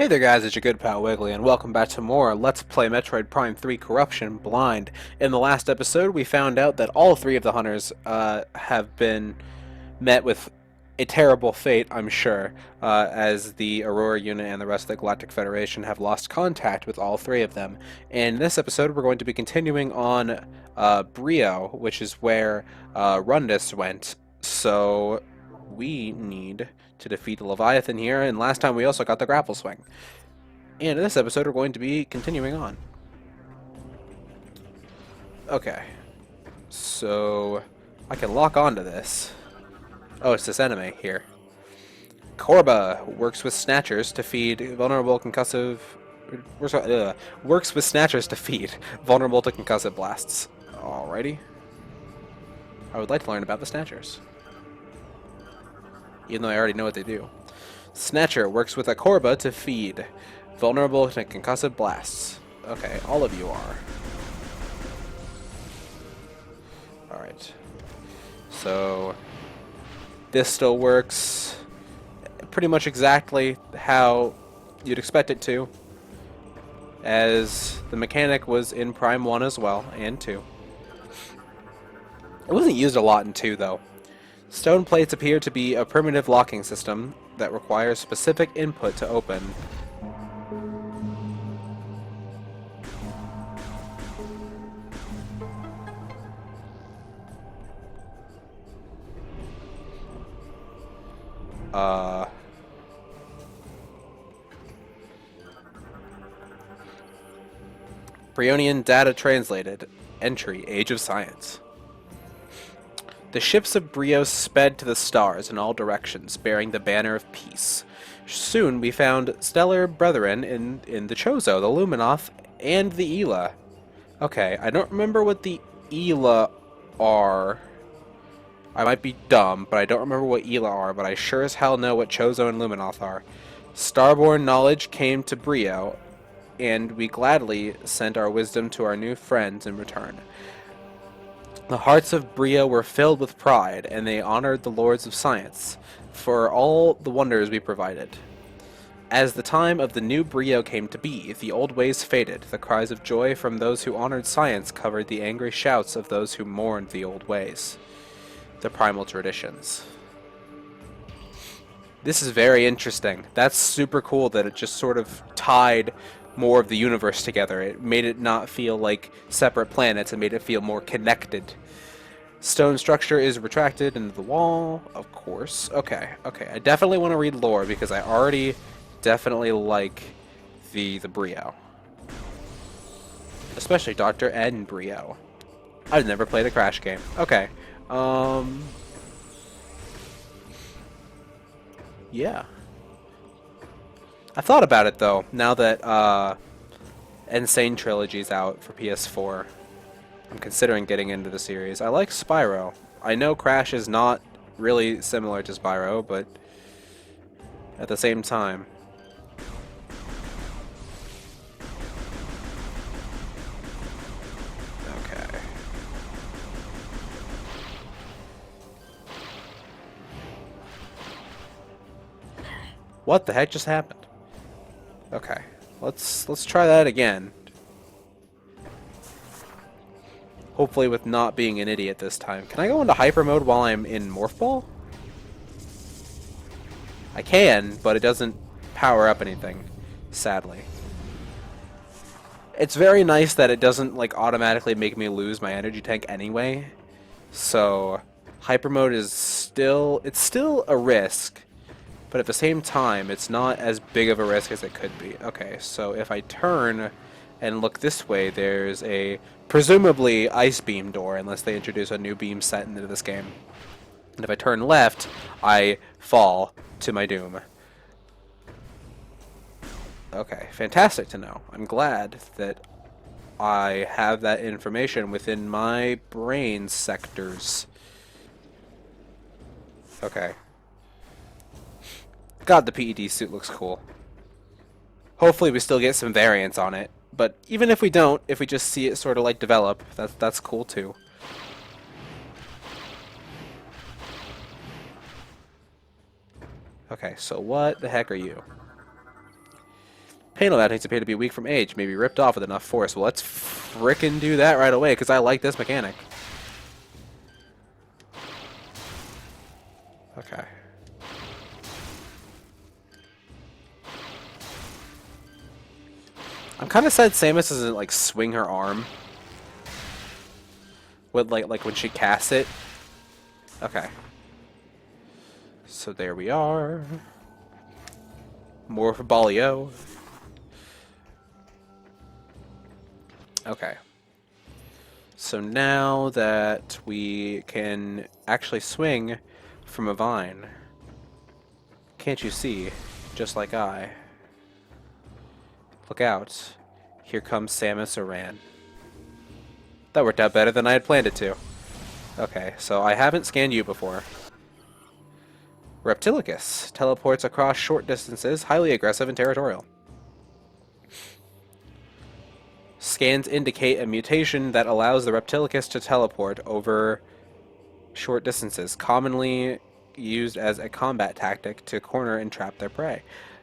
Hey there guys, it's your good pal Wiggly, and welcome back to more Let's Play Metroid Prime 3 Corruption Blind. In the last episode, we found out that all three of the hunters have been met with a terrible fate, I'm sure, as the Aurora unit and the rest of the Galactic Federation have lost contact with all three of them. In this episode, we're going to be continuing on Bryyo, which is where Rundus went, so we need to defeat the Leviathan here, and last time we also got the grapple swing. And in this episode, we're going to be continuing on. Okay, so I can lock onto this. Oh, it's this enemy here. Korba works with snatchers to feed vulnerable concussive. Works with snatchers to feed vulnerable to concussive blasts. Alrighty. I would like to learn about the snatchers, even though I already know what they do. Snatcher works with a Korba to feed vulnerable to concussive blasts. Okay, all of you are. Alright. So this still works pretty much exactly how you'd expect it to, as the mechanic was in Prime 1 as well, and 2. It wasn't used a lot in 2, though. Stone plates appear to be a primitive locking system that requires specific input to open. Bryonian data translated. Entry, Age of Science. The ships of Bryyo sped to the stars in all directions, bearing the banner of peace. Soon we found stellar brethren in the Chozo, the Luminoth, and the Ela. Okay, I don't remember what the Ela are. I might be dumb, but I don't remember what Ela are, but I sure as hell know what Chozo and Luminoth are. Starborn knowledge came to Bryyo, and we gladly sent our wisdom to our new friends in return. The hearts of Bryyo were filled with pride, and they honored the lords of science for all the wonders we provided. As the time of the new Bryyo came to be, the old ways faded. The cries of joy from those who honored science covered the angry shouts of those who mourned the old ways. The primal traditions. This is very interesting. That's super cool that it just sort of tied more of the universe together. It made it not feel like separate planets. It made it feel more connected. Stone structure is retracted into the wall, of course. Okay. I definitely want to read lore because I already definitely like the Bryyo. Especially Dr. N Bryyo. I've never played a Crash game. Okay. Yeah. I thought about it though, now that Insane Trilogy's out for PS4. I'm considering getting into the series. I like Spyro. I know Crash is not really similar to Spyro, but at the same time. Okay. What the heck just happened? Okay. Let's try that again. Hopefully with not being an idiot this time. Can I go into hyper mode while I'm in Morph Ball? I can, but it doesn't power up anything, sadly. It's very nice that it doesn't like automatically make me lose my energy tank anyway. So hyper mode is still a risk, but at the same time it's not as big of a risk as it could be. Okay, so if I turn and look this way, there's a presumably ice beam door, unless they introduce a new beam set into this game. And if I turn left, I fall to my doom. Okay, fantastic to know. I'm glad that I have that information within my brain sectors. Okay. God, the PED suit looks cool. Hopefully we still get some variants on it. But even if we don't, if we just see it sort of like develop, that's cool too. Okay, so what the heck are you? Panel mountings appear to be weak from age, may be ripped off with enough force. Well, let's frickin' do that right away, because I like this mechanic. Okay. I'm kind of sad Samus doesn't, like, swing her arm. With, like when she casts it. Okay. So there we are. More for Bryyo. Okay. So now that we can actually swing from a vine, can't you see, just like I? Look out. Here comes Samus Aran. That worked out better than I had planned it to. Okay, so I haven't scanned you before. Reptilicus teleports across short distances, highly aggressive and territorial. Scans indicate a mutation that allows the Reptilicus to teleport over short distances, commonly used as a combat tactic to corner and trap their prey.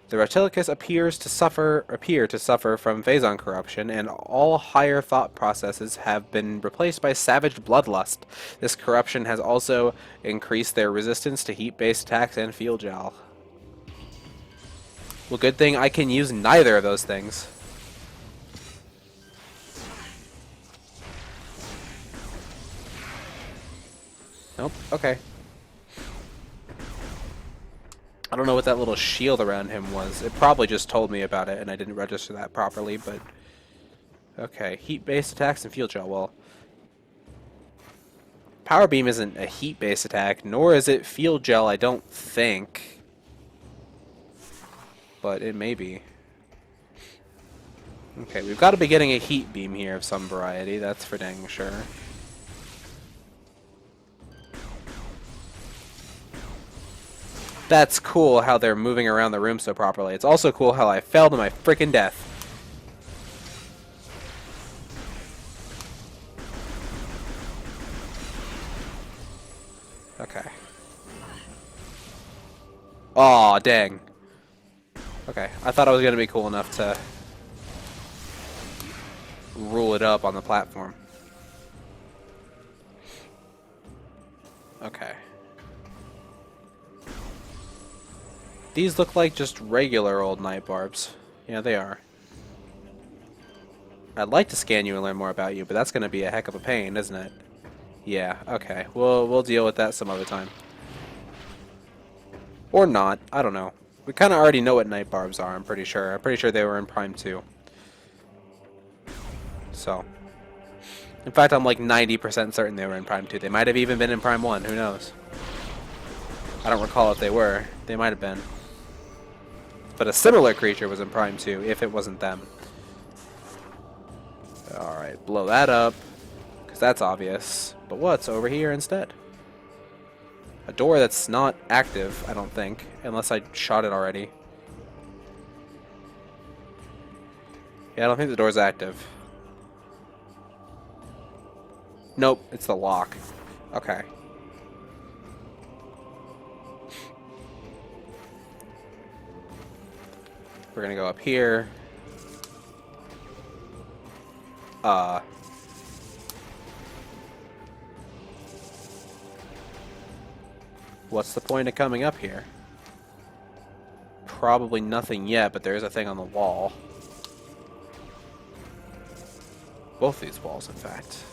The Reptilicus appear to suffer from phazon corruption, and all higher thought processes have been replaced by savage bloodlust. This corruption has also increased their resistance to heat-based attacks and field gel. Well, good thing I can use neither of those things. Nope, okay. I don't know what that little shield around him was. It probably just told me about it and I didn't register that properly, but... Okay, heat-based attacks and field gel. Well, Power Beam isn't a heat-based attack, nor is it field gel, I don't think. But it may be. Okay, we've got to be getting a heat beam here of some variety, that's for dang sure. That's cool how they're moving around the room so properly. It's also cool how I fell to my freaking death. Okay. Aw, dang. Okay, I thought I was going to be cool enough to rule it up on the platform. Okay. These look like just regular old night barbs. Yeah, they are. I'd like to scan you and learn more about you, but that's going to be a heck of a pain, isn't it? Yeah, okay. We'll deal with that some other time. Or not. I don't know. We kind of already know what night barbs are, I'm pretty sure. I'm pretty sure they were in Prime 2. So. In fact, I'm like 90% certain they were in Prime 2. They might have even been in Prime 1. Who knows? I don't recall if they were. They might have been. But a similar creature was in Prime 2, if it wasn't them. Alright, blow that up. Because that's obvious. But what's over here instead? A door that's not active, I don't think. Unless I shot it already. Yeah, I don't think the door's active. Nope, it's the lock. Okay. We're gonna go up here. What's the point of coming up here? Probably nothing yet, but there is a thing on the wall. Both these walls, in fact.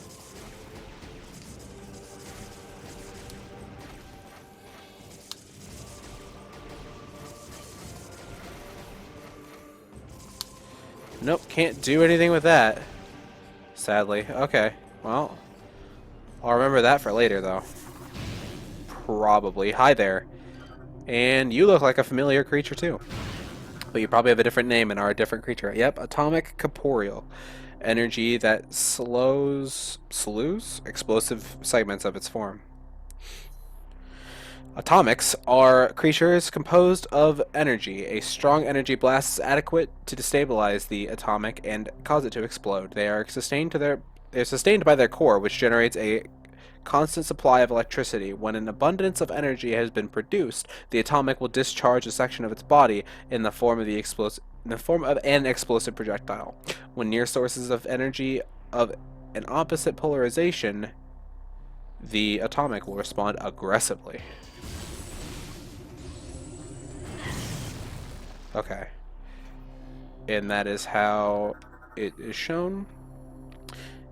Nope, can't do anything with that. Sadly. Okay, well, I'll remember that for later, though. Probably. Hi there. And you look like a familiar creature, too. But you probably have a different name and are a different creature. Yep, atomic corporeal. Energy that slews explosive segments of its form. Atomics are creatures composed of energy. A strong energy blast is adequate to destabilize the atomic and cause it to explode. They're sustained by their core, which generates a constant supply of electricity. When an abundance of energy has been produced, the atomic will discharge a section of its body in the form of the in the form of an explosive projectile. When near sources of energy of an opposite polarization, the atomic will respond aggressively. Okay. And that is how it is shown.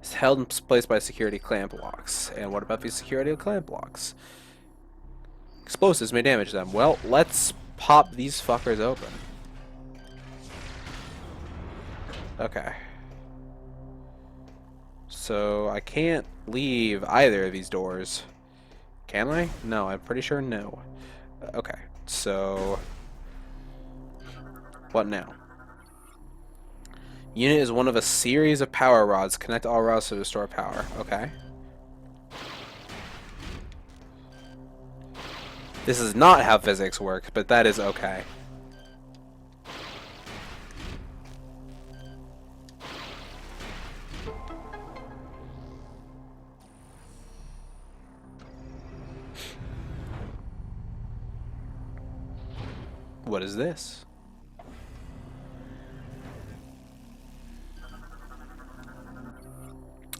It's held in place by security clamp locks. And what about these security clamp locks? Explosives may damage them. Well, let's pop these fuckers open. Okay. So I can't leave either of these doors. Can I? No, I'm pretty sure no. Okay, so what now? Unit is one of a series of power rods. Connect all rods to restore power. Okay. This is not how physics works, but that is okay. What is this?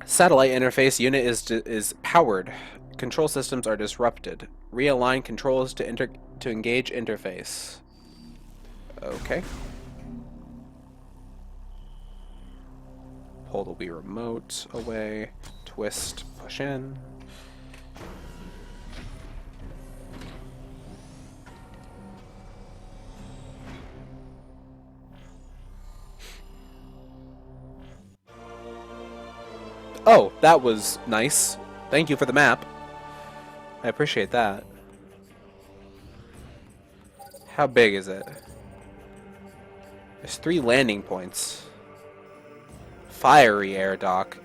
Satellite interface unit is powered. Control systems are disrupted. Realign controls to engage interface. Okay. Pull the Wii remote away. Twist. Push in. Oh, that was nice. Thank you for the map. I appreciate that. How big is it? There's 3 landing points. Fiery air dock.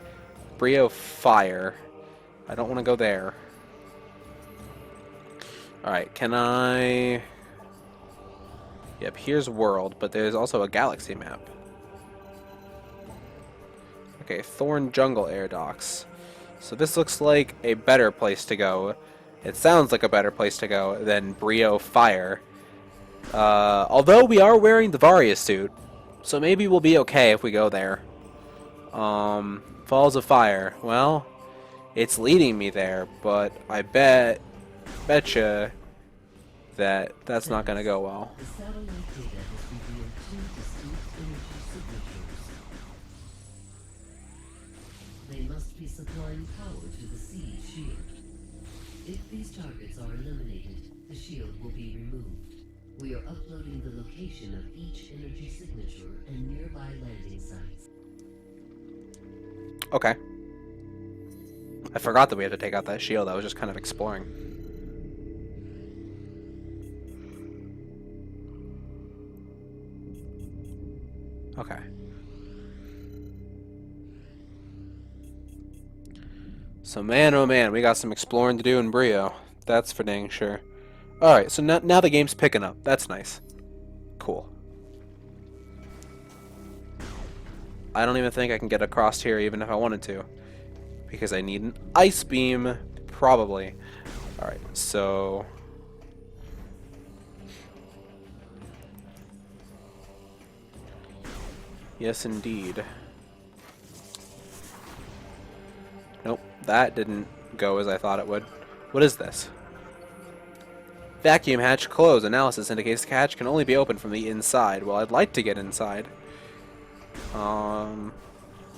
Bryyo fire. I don't want to go there. Alright, can I... Yep, here's world, but there's also a galaxy map. Okay, Thorn Jungle air docks. So this looks like a better place to go. It sounds like a better place to go than Bryyo Fire. Although we are wearing the Varia suit, so maybe we'll be okay if we go there. Falls of Fire. Well, it's leading me there, but I betcha that that's not gonna go well. They must be supplying power to the siege shield. If these targets are eliminated, the shield will be removed. We are uploading the location of each energy signature and nearby landing sites. Okay. I forgot that we had to take out that shield. I was just kind of exploring. Okay. So man, oh man, we got some exploring to do in Bryyo. That's for dang sure. Alright, so now the game's picking up. That's nice. Cool. I don't even think I can get across here even if I wanted to. Because I need an ice beam, probably. Alright, so... Yes, indeed. Nope, that didn't go as I thought it would. What is this? Vacuum hatch closed. Analysis indicates the hatch can only be opened from the inside. Well, I'd like to get inside.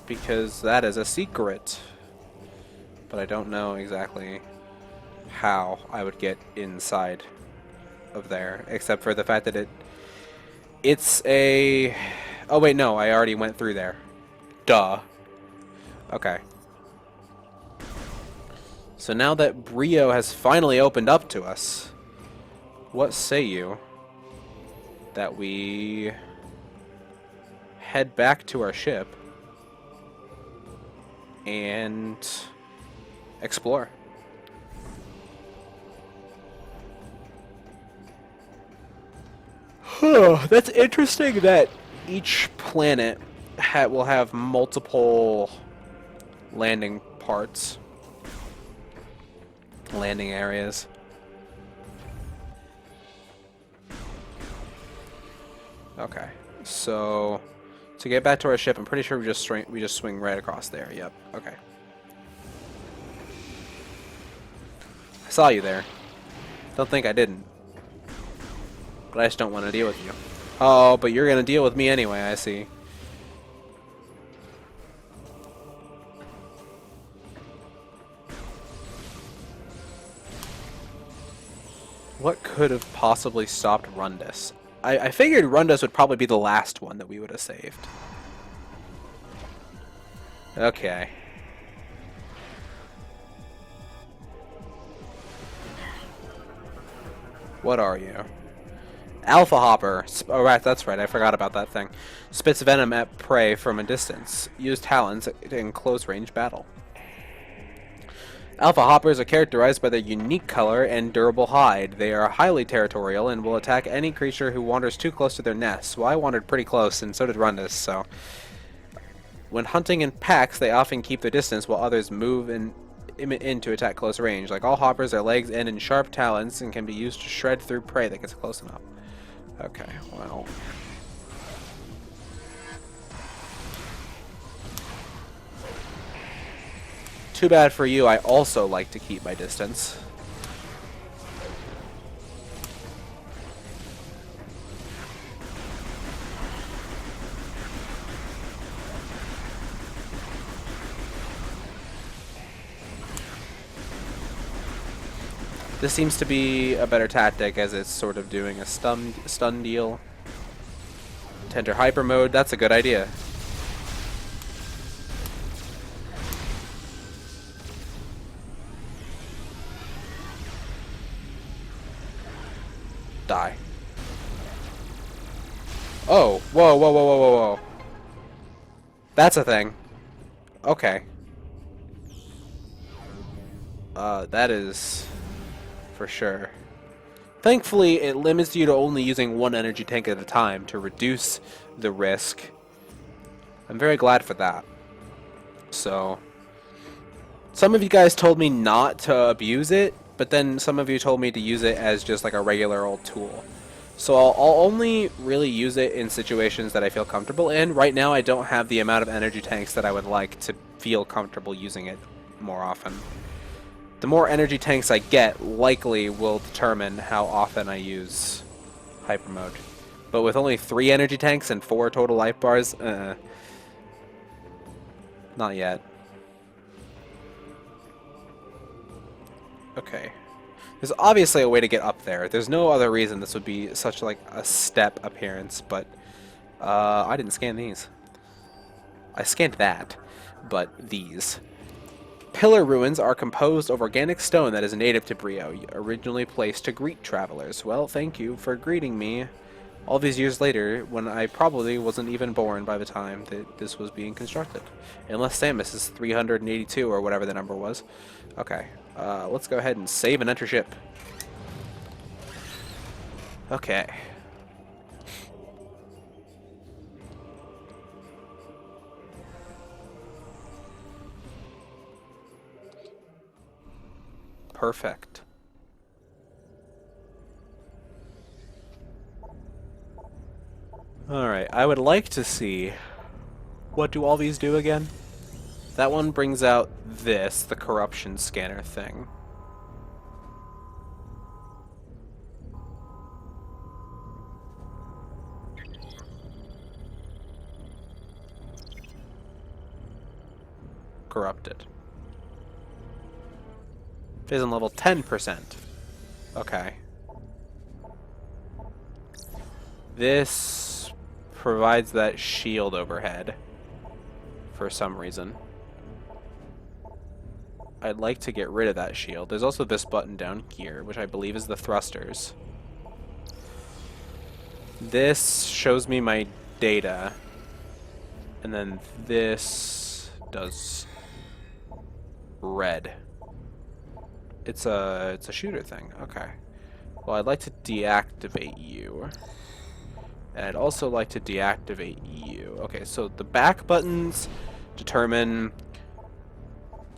Because that is a secret. But I don't know exactly how I would get inside of there. Except for the fact that it's a... Oh wait, no, I already went through there. Duh. Okay. So now that Bryyo has finally opened up to us, what say you that we head back to our ship and explore? That's interesting that each planet will have multiple landing parts. Landing areas. Okay. So, to get back to our ship, I'm pretty sure we just swing right across there. Yep. Okay. I saw you there. Don't think I didn't. But I just don't want to deal with you. Oh, but you're gonna deal with me anyway, I see. What could have possibly stopped Rundus? I figured Rundus would probably be the last one that we would have saved. Okay. What are you? Alpha Hopper. Oh, right, that's right. I forgot about that thing. Spits venom at prey from a distance. Use talons in close-range battle. Alpha Hoppers are characterized by their unique color and durable hide. They are highly territorial and will attack any creature who wanders too close to their nests. Well, I wandered pretty close, and so did Rundus, so... When hunting in packs, they often keep their distance while others move in to attack close range. Like all hoppers, their legs end in sharp talons and can be used to shred through prey that gets close enough. Okay, well... Too bad for you, I also like to keep my distance. This seems to be a better tactic as it's sort of doing a stun deal. Tender hyper mode, that's a good idea. Die. Oh, whoa, whoa, whoa, whoa, whoa, whoa. That's a thing. Okay. That is for sure. Thankfully, it limits you to only using one energy tank at a time to reduce the risk. I'm very glad for that. So, some of you guys told me not to abuse it, but then some of you told me to use it as just like a regular old tool. So I'll only really use it in situations that I feel comfortable in. Right now I don't have the amount of energy tanks that I would like to feel comfortable using it more often. The more energy tanks I get likely will determine how often I use hyper mode. But with only 3 energy tanks and 4 total life bars, not yet. Okay. There's obviously a way to get up there. There's no other reason this would be such like a step appearance, but I didn't scan these. I scanned that, but these. Pillar ruins are composed of organic stone that is native to Bryyo, originally placed to greet travelers. Well, thank you for greeting me all these years later when I probably wasn't even born by the time that this was being constructed. Unless Samus is 382 or whatever the number was. Okay. Let's go ahead and save and enter ship. Okay. Perfect. Alright, I would like to see... What do all these do again? That one brings out this, the corruption scanner thing. Corrupted. Phase level 10%. Okay. This provides that shield overhead for some reason. I'd like to get rid of that shield. There's also this button down here, which I believe is the thrusters. This shows me my data. And then this does red. It's a shooter thing. Okay. Well, I'd like to deactivate you. And I'd also like to deactivate you. Okay, so the back buttons determine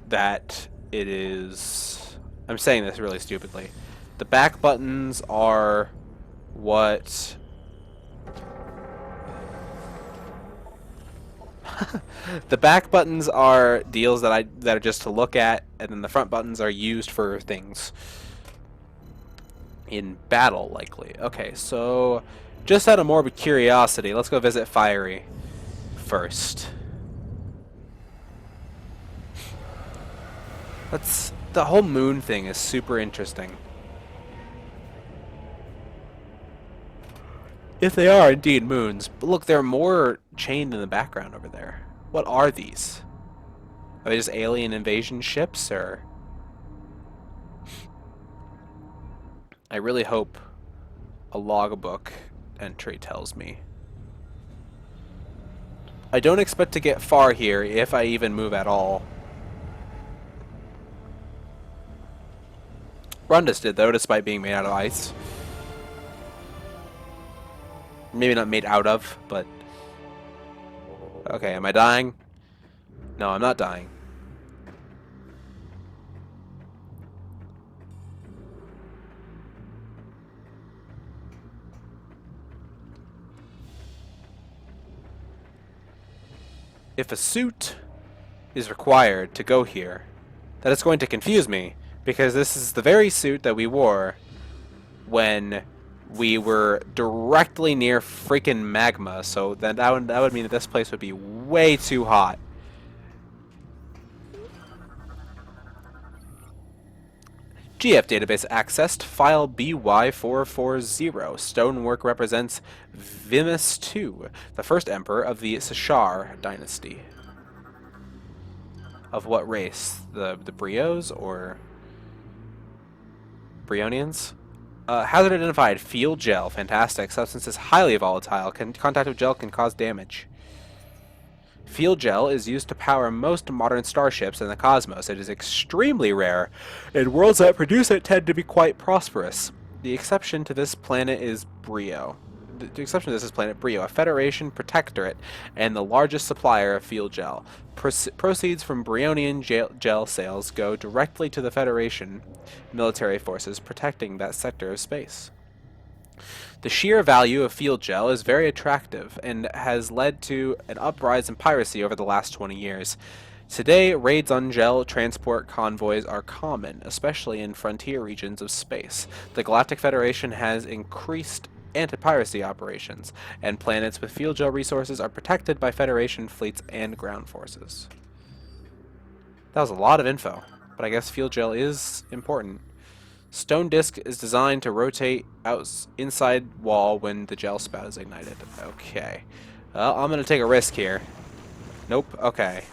that it is... I'm saying this really stupidly. The back buttons are what The back buttons are deals that are just to look at, and then the front buttons are used for things in battle, likely. Okay, so just out of morbid curiosity, let's go visit Fiery first. The whole moon thing is super interesting. If they are indeed moons. But look, there are more chained in the background over there. What are these? Are they just alien invasion ships, or... I really hope a logbook entry tells me. I don't expect to get far here, if I even move at all. Rundus did, though, despite being made out of ice. Maybe not made out of, but... Okay, am I dying? No, I'm not dying. If a suit is required to go here, that is going to confuse me, because this is the very suit that we wore when we were directly near freaking magma, so then that would mean that this place would be way too hot. GF database accessed, file BY440. Stonework represents Vimus II, the first emperor of the Sashar dynasty. Of what race? The Bryos or Bryonians? Hazard identified. Field gel. Fantastic. Substance is highly volatile. Contact with gel can cause damage. Field gel is used to power most modern starships in the cosmos. It is extremely rare, and worlds that produce it tend to be quite prosperous. The exception to this planet is Bryyo. The exception to this is planet Bryyo, a Federation protectorate and the largest supplier of field gel. Proceeds from Bryonian gel sales go directly to the Federation military forces protecting that sector of space. The sheer value of field gel is very attractive and has led to an uprise in piracy over the last 20 years. Today, raids on gel transport convoys are common, especially in frontier regions of space. The Galactic Federation has increased anti-piracy operations, and planets with field gel resources are protected by Federation fleets and ground forces. That was a lot of info, but I guess field gel is important. Stone disc is designed to rotate out inside wall when the gel spout is ignited. Okay. Well, I'm going to take a risk here. Nope. Okay.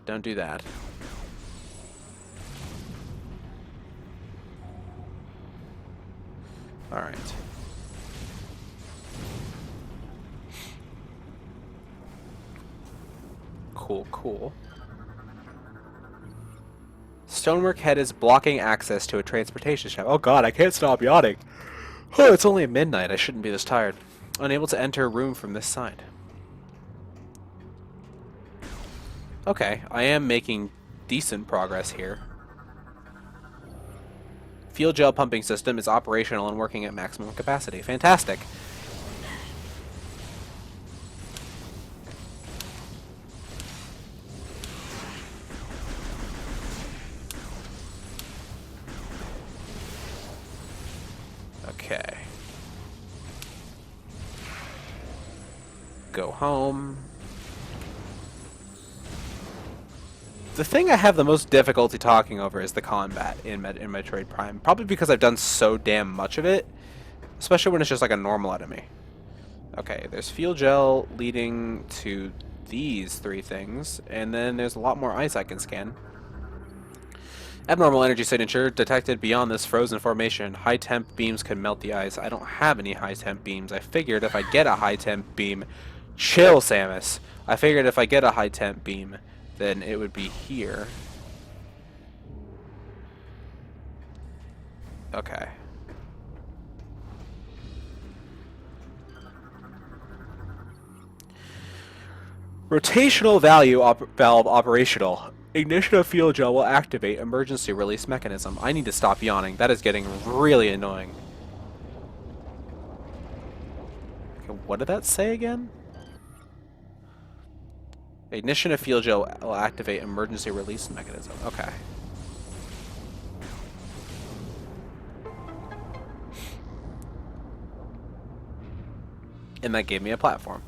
Don't do that. Alright. Cool, cool. Stonework head is blocking access to a transportation shaft. Oh god, I can't stop yawning. Oh, it's only midnight. I shouldn't be this tired. Unable to enter a room from this side. Okay, I am making decent progress here. Field gel pumping system is operational and working at maximum capacity. Fantastic. Okay. Go home. The thing I have the most difficulty talking over is the combat in Metroid Prime. Probably because I've done so damn much of it. Especially when it's just like a normal enemy. Okay, there's field gel leading to these three things. And then there's a lot more ice I can scan. Abnormal energy signature detected beyond this frozen formation. High temp beams can melt the ice. I don't have any high temp beams. I figured if I get a high temp beam... Chill, Samus! I figured if I get a high temp beam, then it would be here. Okay. Rotational valve operational. Ignition of field gel will activate emergency release mechanism. I need to stop yawning. That is getting really annoying. Okay, what did that say again? Ignition of fuel gel will activate emergency release mechanism. Okay. And that gave me a platform.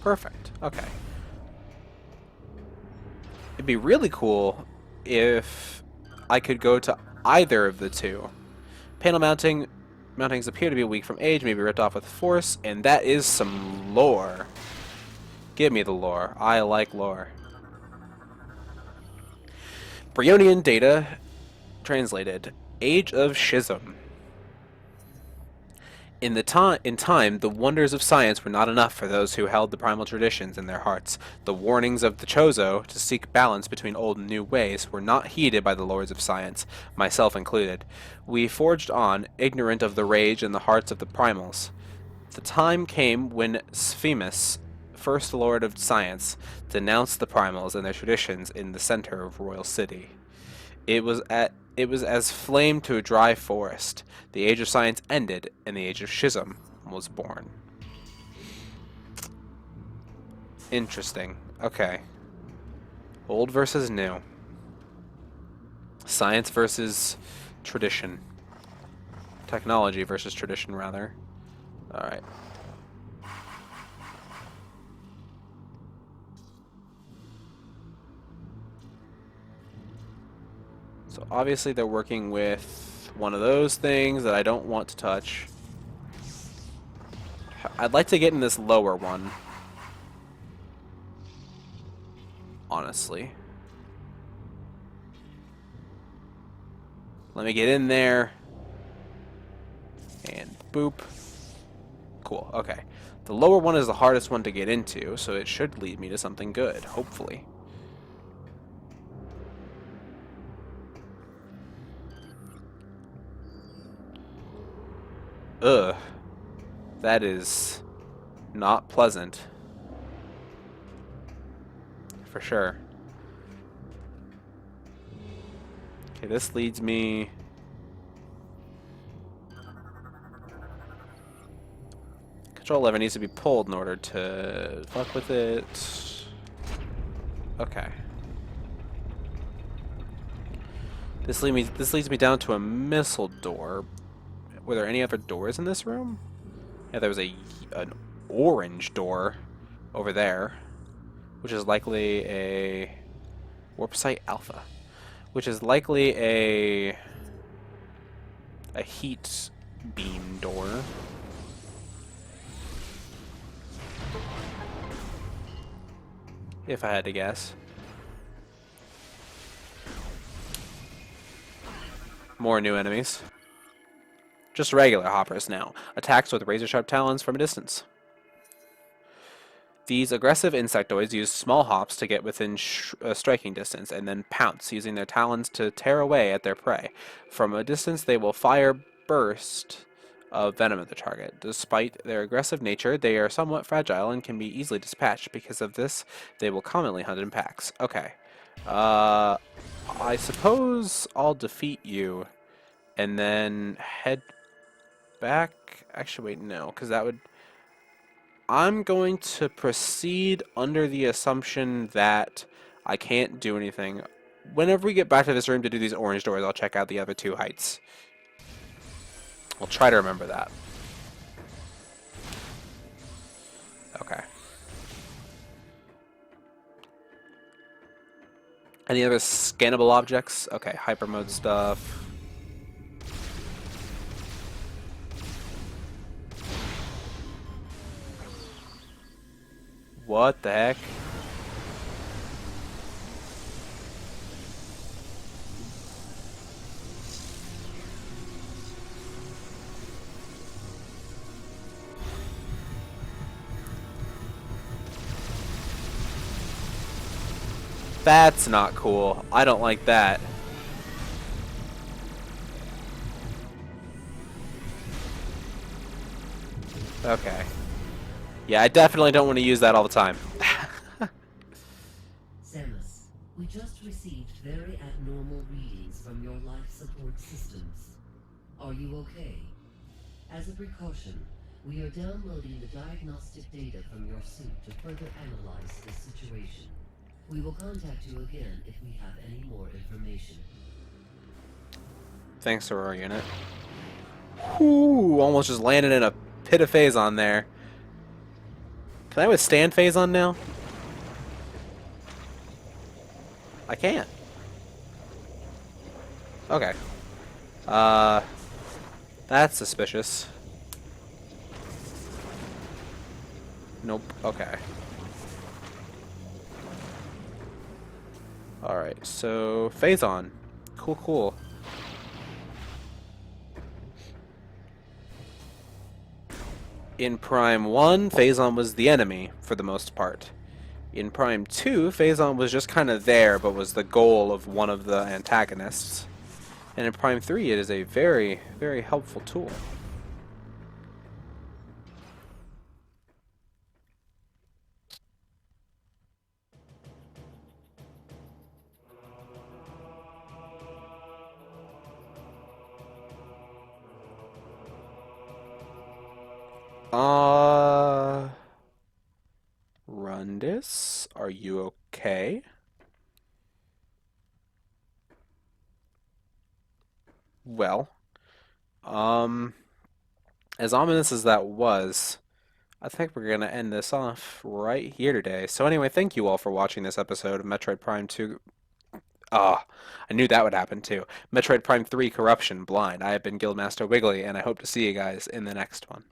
Perfect. Okay. It'd be really cool if I could go to either of the two. Panel mountings appear to be weak from age, may be ripped off with force, and that is some lore. Give me the lore. I like lore. Bryonian data translated. Age of Schism. In time, the wonders of science were not enough for those who held the primal traditions in their hearts. The warnings of the Chozo to seek balance between old and new ways were not heeded by the lords of science, myself included. We forged on, ignorant of the rage in the hearts of the primals. The time came when Sphemus, first lord of science, denounced the primals and their traditions in the center of Royal City. It was as flame to a dry forest. The age of science ended, and the age of schism was born. Interesting. Okay. Old versus new. Science versus tradition. Technology versus tradition, rather. Alright. So obviously they're working with one of those things that I don't want to touch. I'd like to get in this lower one. Honestly. Let me get in there. And boop. Cool, okay. The lower one is the hardest one to get into, so it should lead me to something good, hopefully. Ugh. That is not pleasant. For sure. Okay, this leads me... Control lever needs to be pulled in order to fuck with it. Okay. This leads me down to a missile door. Were there any other doors in this room? Yeah, there was an orange door over there, which is likely a warp site alpha, which is likely a heat beam door. If I had to guess. More new enemies. Just regular hoppers now. Attacks with razor-sharp talons from a distance. These aggressive insectoids use small hops to get within striking distance, and then pounce, using their talons to tear away at their prey. From a distance, they will fire burst of venom at the target. Despite their aggressive nature, they are somewhat fragile and can be easily dispatched. Because of this, they will commonly hunt in packs. Okay. I suppose I'll defeat you, and then head back. Actually, wait, no, because that would... I'm going to proceed under the assumption that I can't do anything. Whenever we get back to this room to do these orange doors, I'll check out the other two heights. I'll try to remember that. Okay. Any other scannable objects? Okay, hyper mode stuff. What the heck? That's not cool. I don't like that. Okay. Yeah, I definitely don't want to use that all the time. Samus, we just received very abnormal readings from your life support systems. Are you okay? As a precaution, We are downloading the diagnostic data from your suit to further analyze this situation. We will contact you again if we have any more information. Thanks, Aurora Unit. Whoo! Almost just landed in a pit of Phazon there. Can I withstand Phazon now? I can't. Okay. Uh, that's suspicious. Nope. Okay. Alright, so Phazon. Cool, cool. In Prime 1, Phazon was the enemy, for the most part. In Prime 2, Phazon was just kind of there, but was the goal of one of the antagonists. And in Prime 3, it is a very, very helpful tool. Rundis, are you okay? Well, um, as ominous as that was, I think we're gonna end this off right here today. So anyway, thank you all for watching this episode of Metroid Prime 2. Ah, I knew that would happen too. Metroid Prime 3 Corruption Blind. I have been Guildmaster Wiggly, and I hope to see you guys in the next one.